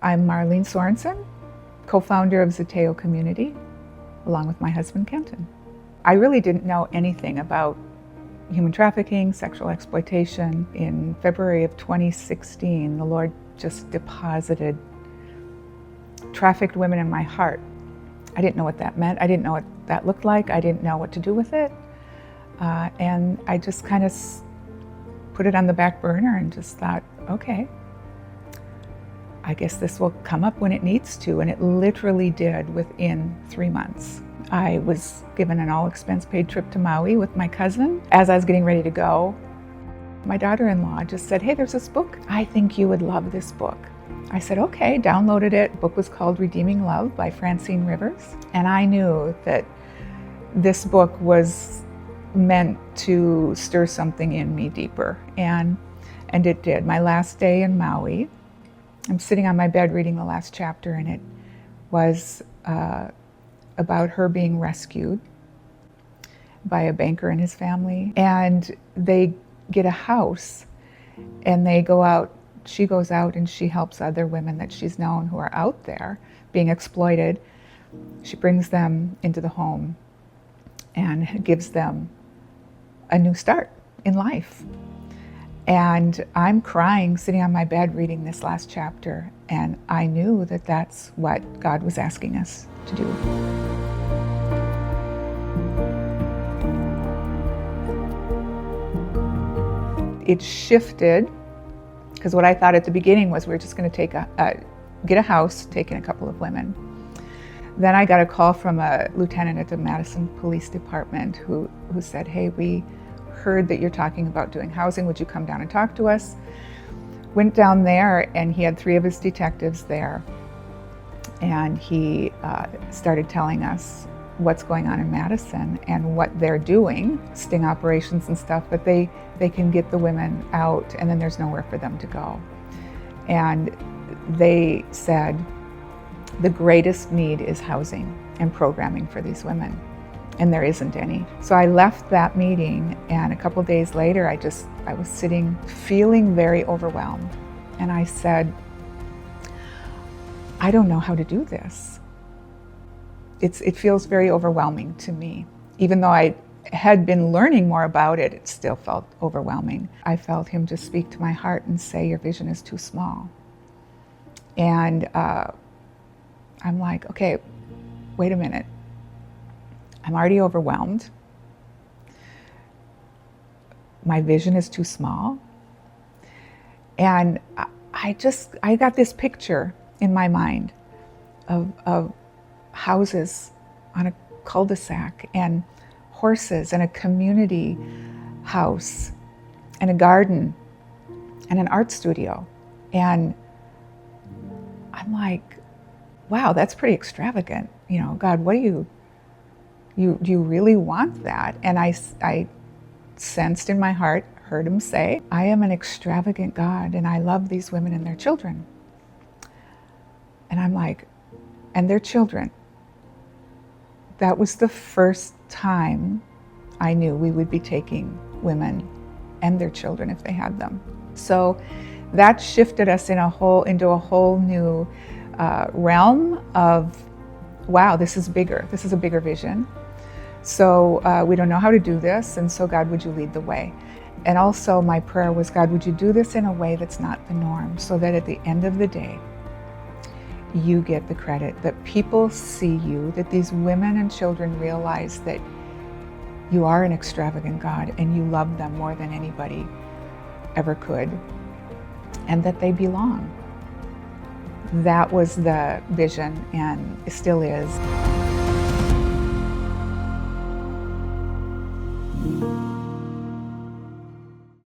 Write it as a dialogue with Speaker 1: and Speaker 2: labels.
Speaker 1: I'm Marlene Sorenson, co-founder of Zeteo Community, along with my husband, Kenton. I really didn't know anything about human trafficking, sexual exploitation. In February of 2016, the Lord just deposited trafficked women in my heart. I didn't know what that meant. I didn't know what that looked like. I didn't know what to do with it. And I just kind of put it on the back burner and just thought, okay, I guess this will come up when it needs to. And it literally did within 3 months. I was given an all-expense-paid trip to Maui with my cousin. As I was getting ready to go, my daughter-in-law just said, hey, there's this book. I think you would love this book. I said, okay, downloaded it. The book was called Redeeming Love by Francine Rivers. And I knew that this book was meant to stir something in me deeper. And it did. My last day in Maui, I'm sitting on my bed reading the last chapter, and it was about her being rescued by a banker and his family. And they get a house, and they go out. She goes out and she helps other women that she's known who are out there being exploited. She brings them into the home and gives them a new start in life. And I'm crying, sitting on my bed reading this last chapter, and I knew that that's what God was asking us to do. It shifted, because what I thought at the beginning was we were just going to get a house, take in a couple of women. Then I got a call from a lieutenant at the Madison Police Department who said, hey, we heard that you're talking about doing housing. Would you come down and talk to us? Went down there, and he had 3 of his detectives there. And he started telling us what's going on in Madison and what they're doing, sting operations and stuff, but they can get the women out, and then there's nowhere for them to go. And they said the greatest need is housing and programming for these women, and there isn't any. So I left that meeting, and a couple of days later, I was sitting feeling very overwhelmed, and I said, I don't know how to do this. It feels very overwhelming to me. Even though I had been learning more about it, it still felt overwhelming. I felt him just speak to my heart and say, your vision is too small. And I'm like, okay, wait a minute. I'm already overwhelmed. My vision is too small. And I got this picture in my mind of houses on a cul-de-sac, and horses, and a community house, and a garden, and an art studio. And I'm like, wow, that's pretty extravagant. You know, God, what do you really want that? And I sensed in my heart, heard him say, I am an extravagant God, and I love these women and their children. And I'm like, and their children. That was the first time I knew we would be taking women and their children if they had them. So that shifted us into a whole new realm of, wow, this is bigger. This is a bigger vision. So we don't know how to do this, and so God, would you lead the way? And also my prayer was, God, would you do this in a way that's not the norm, so that at the end of the day, you get the credit, that people see you, that these women and children realize that you are an extravagant God and you love them more than anybody ever could, and that they belong. That was the vision, and it still is.